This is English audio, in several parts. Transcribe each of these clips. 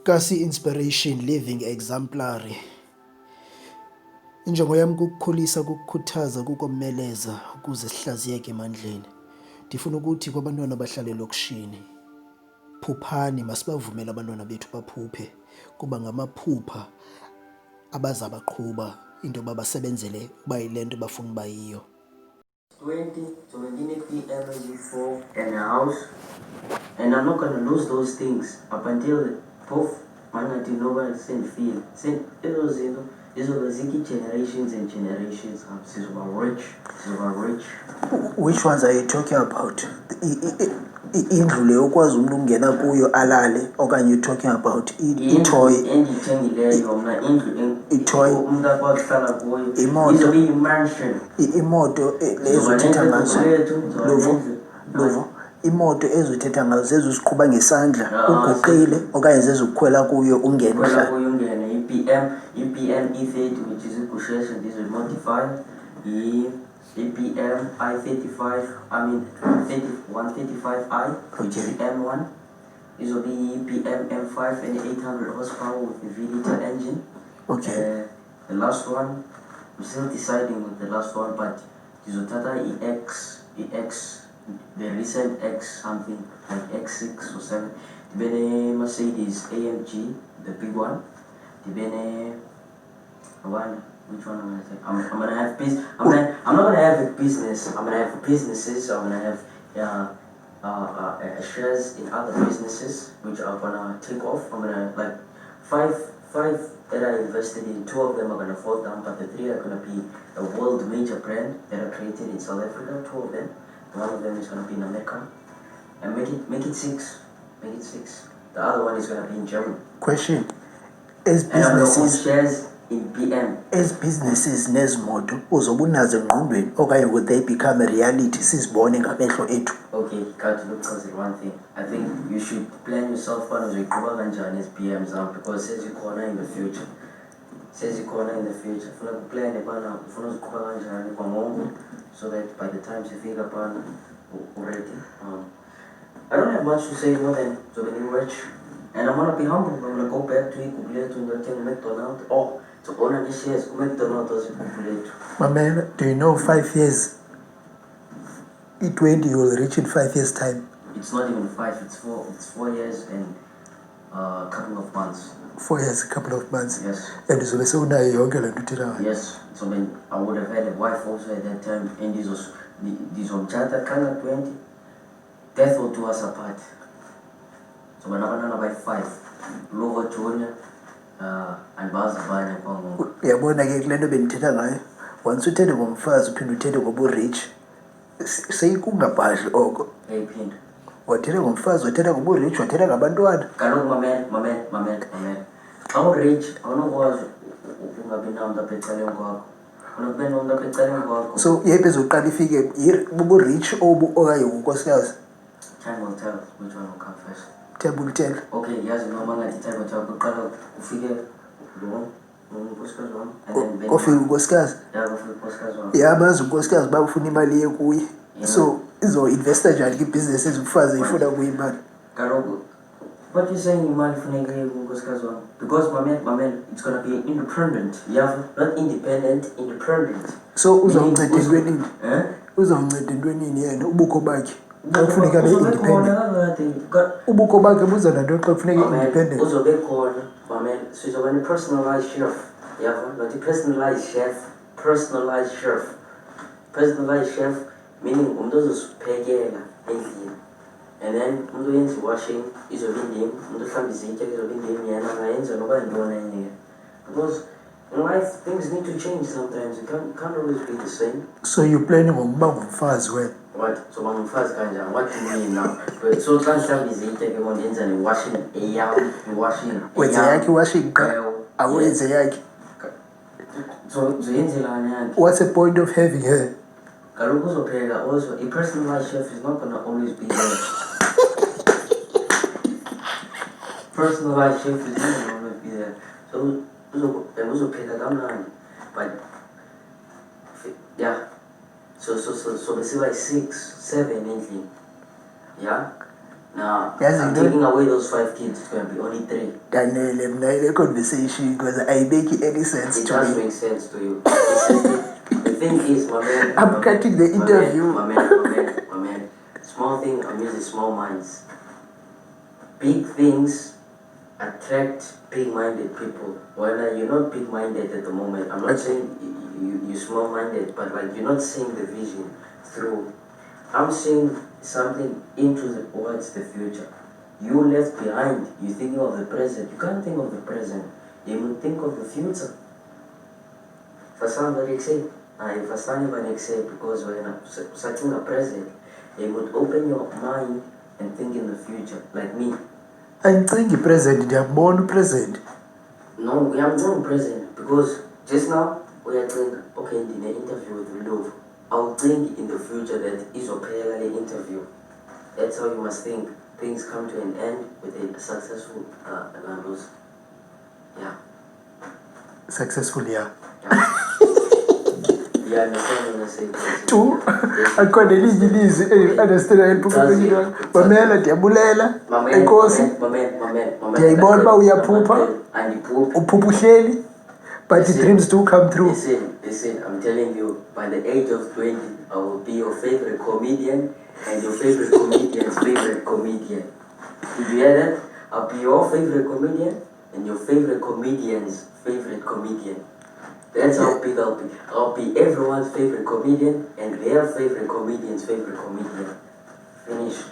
Kasi inspiration living exemplary. Injongo yami kukukhulisa, kukukhuthaza, kukomeleza ukuze sihlaziyeke emandleni. Ndifuna ukuthi kwabantwana abahlala elokishini, phuphani, masibavumele abantwana bethu baphuphe, kuba ngamaphupha abazabaqhuba into yoba basebenzele uba yilento bafuna uba yiyo. 20 to 19 p.m. before in a house, and I'm not gonna lose those things up until both manati nobody send feel send those generations and generations. This is about rich. Which ones are you talking about? Indlu le ukwazi umuntu ungena kuyo alale, okanye you talking about itoy? Endithengileyo mna indlu itoy, umuntu akwazihlala kuyo, imoto, izobe yi-mansion. Imoto ezothetha ngazo, luvo, imoto ezothetha ngazo zezusiqhuba ngesandla uguqile, okanye zezukukhwela kuyo ungene ungene i-BM E30, which is igusheshe ndizo modify i-BM I35, I mean 135i, which is the M1. This will be BM M5 and 800 horsepower with the V-liter engine. Okay. The last one, I'm still deciding with the last one, but this will Tata EX, the recent X something, like X6 or 7. The Mercedes AMG, the big one. The one. Which one am I gonna take? I'm gonna have business. I'm not gonna have a business. I'm gonna have businesses. I'm gonna have shares in other businesses, which are gonna take off. I'm gonna like five that I invested in. 2 of them are gonna fall down, but the 3 are gonna be a world major brand that are created in South Africa. 2 of them. One of them is gonna be in America, and make it 6. Make it 6. The other one is gonna be in Germany. Question: as businesses, shares in BM. As businesses nezimoto uzobunazo engqondweni, okanye would they become a reality sizibone ngamehlo ethu? Okay, got to look at one thing. I think you should plan yourself on uzoyiqhuba kanjani as BM zam, because says you're corner in the future. Funa kuplan bana ufuna uziqhuba kanjani kwamongo, so that by the time you think upon already. I don't have much to say more than to be rich, and I'm gonna be humble. I'm gonna go back to kulento and McDonald's. To own any shares, McDonald's kulento. My man, do you know 5 years? E20 you will reach in 5 years' time. It's not even 5. It's 4. It's 4 years and a couple of months. 4 years, a couple of months. Yes. And so unayo yonke le nto uthetha. Yes. So then I would have had a wife also at that time, and this was mtshata kanga 20. Death will do us apart. So when I'm by 5, Lovo Junior, and bazibanye kwaNgoku. Uyabona ke kule nto bendithetha ngayo, once uthethe ngomfazi uphinde uthethe ngobu-rich, seyikungabhadli oko. Eyiphinda. Wathetha ngomfazi, wathetha ngobu-rich, wathetha ngabantwana. Kaloku mamela. Xa u-rich awunokwazi ungabi namntu apha ecaleni kwakho. Unokube nomntu apha ecaleni kwakho. So yephi ezoqala ifike bubu-rich obu okanye ngunkosikazi? Time will tell which one will come first. Time will tell. Okay, yazi noma ngathi time will tell kuqala ufike lo unkosikazi wami, and then kofika unkosikazi. Yeah, kofika unkosikazi wami. Yabazi unkosikazi bafuna imali ye kuye. So izo-investa njani kwiibhizinesi ezimfazi ifuna kuye imali? Kaloku what you saying imali funeke unkosikazi wami? Because mamela, it's gonna be independent. Yeah, not independent, independent. So uzawunceda entwenini? Uzawunceda entwenini yena ubukho bakhe? Xa kufuneka be-independent. Ubukho bakhe buza nanto xa kufuneka independent. Uzobe khona mamela, sizoba ne-personalized chef. Yabo, not i-personalized chef. Personalized chef meaning umuntu ozosiphekela endlini, and then umuntu oyenza i-washing izobe indimi, umuntu ohlamba izitya izobe indimi, yena angayenza noba yintoni enye. Because in life things need to change sometimes. You can't always be the same. So you're planning ngokuba ngumfazi wena? What? So ngumfazi kanjani? What do you mean now? So xa ndihlamba izitya ke ndenza ne-washing eyam, i-washing. Wenza yakhe i-washing qha? Awenze yakhe? So uzoyenzelani yakhe? What's the point of having her? Kaloku uzopheka also, a personalized chef is not gonna always be there. Personalized chef is not gonna always be there. So uzopheka kamnandi. But yeah. So besiba 6, 7 endlini. Yeah. Now, Yes, I'm you know. taking away those 5 kids, it's going to be only 3. The conversation because I make any sense It to does me. make sense to you. It's just the thing is, my man. I'm cutting the interview. My man. Small thing, I'm using small minds. Big things attract big-minded people. Well, you're not big-minded at the moment. I'm not saying you're small-minded, but like you're not seeing the vision through. I'm seeing something towards the future. You left behind. You're thinking of the present. You can't think of the present. You will think of the future. For somebody accept, for somebody accept, because when searching the present, you would open your mind and think in the future, like me. I'm thinking present, they are born present. No, we are not present because just now we are doing okay in the interview with love. I'll think in the future that is a parallel interview. That's how you must think. Things come to an end with a successful numbers. Yeah. Successful, yeah. Yeah, understand when I say Two, I can't really understand. Mamela, diabulela, enkosi, ndiyayibona uba uyaphupha, uphupha uhleli, but the dreams do come through. Listen, I'm telling you, by the age of 20, I will be your favorite comedian and your favorite comedian's favorite comedian. Did you hear that? I'll be your favorite comedian and your favorite comedian's favorite comedian. That's how big I'll be. I'll be everyone's favorite comedian and their favorite comedian's favorite comedian. Finish.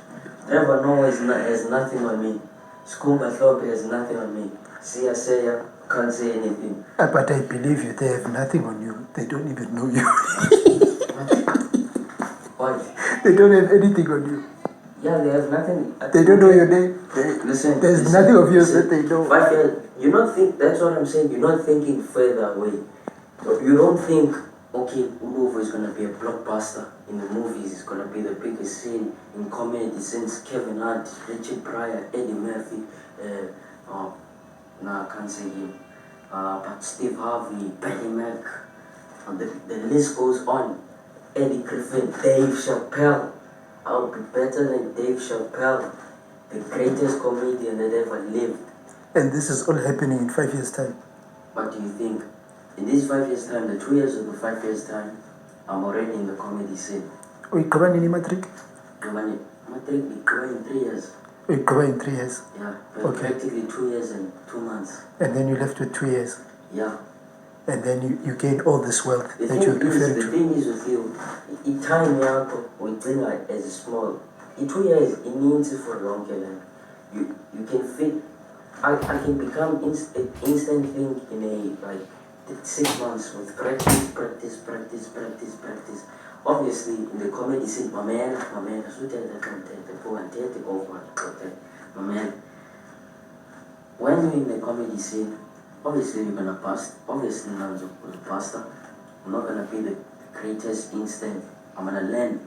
Trevor Noah has nothing on me. Scuba Thorpe has nothing on me. Sia Saya can't say anything. But I believe you, they have nothing on you. They don't even know you. What? They don't have anything on you. Yeah, they have nothing. They don't know your name. There's nothing of yours that they know. 5 years, you not think, that's what I'm saying, you're not thinking further away. You don't think, okay, Uluvo is going to be a blockbuster in the movies, it's going to be the biggest scene in comedy since Kevin Hart, Richard Pryor, Eddie Murphy, I can't say him, but Steve Harvey, Benny Mac, the list goes on. Eddie Griffin, Dave Chappelle. I'll be better than Dave Chappelle, the greatest comedian that ever lived. And this is all happening in 5 years' time. What do you think? In these 5 years' time, the 2 years of the 5 years' time, I'm already in the comedy scene. We cover in matric? Matric, we cover in 3 years. We cover in 3 years? Yeah, okay. Practically 2 years and 2 months. And then you left with 2 years? Yeah. And then you gained all this wealth that you're referring to. The thing is with you, time we bring like as small. In 2 years, it means for a long time. You can fit. I can become instant thing in a like 6 months with practice. Obviously, in the comedy scene, my man, when you're in the comedy scene, obviously you're gonna pass. Obviously, I'm a pastor. I'm not gonna be the greatest instant. I'm gonna learn.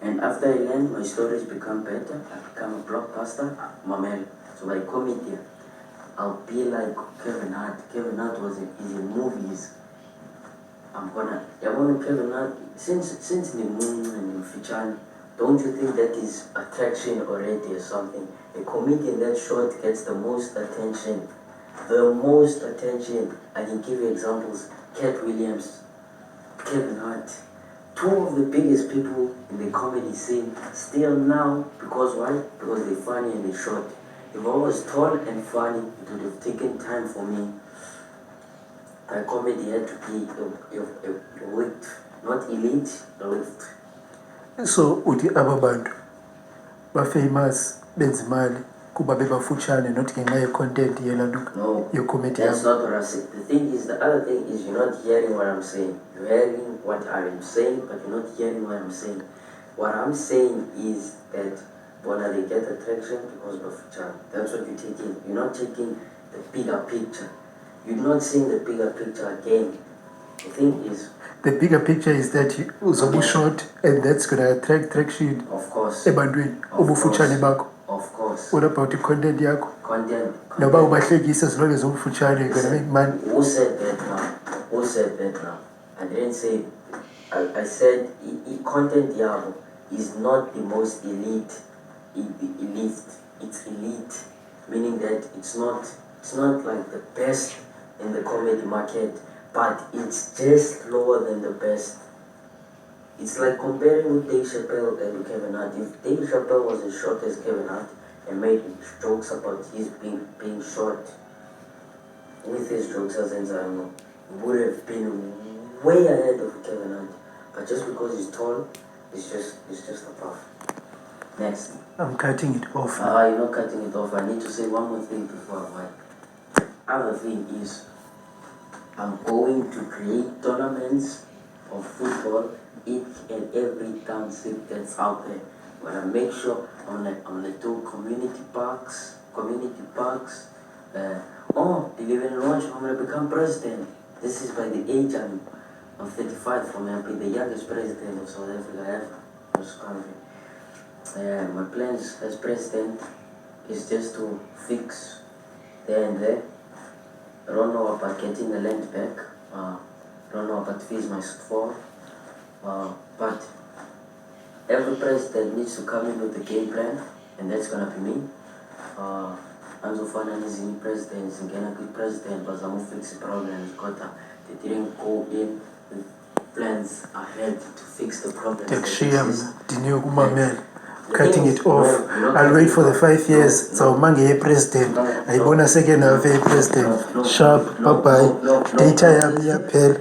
And after I learn, my stories become better. I become a blockbuster. So like comedian, I'll be like Kevin Hart. Kevin Hart is in movies. Kevin Hart, since the moon and the Fichan, don't you think that is attraction already or something? A comedian that short gets the most attention. The most attention. I can give you examples. Cat Williams, Kevin Hart. 2 of the biggest people in the comedy scene still now, because why? Because they're funny and they're short. If I was tall and funny, it would have taken time for me. And comedy had to be a width, not elite, a width. So, uthi ababantu ba-famous benzimali kuba bebafutshane not ngenxa ye-content No, your comedy. that's not what I said. The thing is, the other thing is you're not hearing what I'm saying. You're hearing what I'm saying, but you're not hearing what I'm saying. What I'm saying is that when they get attraction because of future, that's what you're taking. You're not taking the bigger picture. You're not seeing the bigger picture again. The thing is, the bigger picture is that you uzobe short and that's going to attract traction. Of course. Ebantwini ubufutshane bakho. Of course. What about the content yakho? Content. Noba ubahlekisa as long as ubufutshane, you're going to make money. Who said that now? Who said that now? I didn't say. I said content yabo is not the most elite. elite. It's elite, meaning that it's not like the best in the comedy market, but it's just lower than the best. It's like comparing with Dave Chappelle and Kevin Hart. If Dave Chappelle was as short as Kevin Hart and made jokes about his being short with his jokes as Enzano, would have been way ahead of Kevin Hart. But just because he's tall, it's just above. Next. I'm cutting it off. You're not cutting it off. I need to say one more thing before I wipe. Other thing is, I'm going to create tournaments of football each and every township that's out there. I'm gonna make sure on the two community parks. Did you even launch? I'm gonna become president. This is by the age I'm 35. I'm gonna be the youngest president of South Africa ever. This country. My plans as president is just to fix there and there. I don't know about getting the land back. I don't know about fees my fall. But every president needs to come in with a game plan, and that's gonna be me. Anzofana is in presidents and gonna be president, but I'm gonna fix the problems. They didn't go in with plans ahead to fix the problems. Cutting it off. I'll wait for the 5 years. So mange president. I wanna second half president. Sharp. Bye bye. Data yaphela.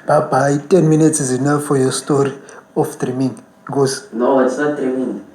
Bye bye. 10 minutes is enough for your story of dreaming. Goes. No, it's not dreaming.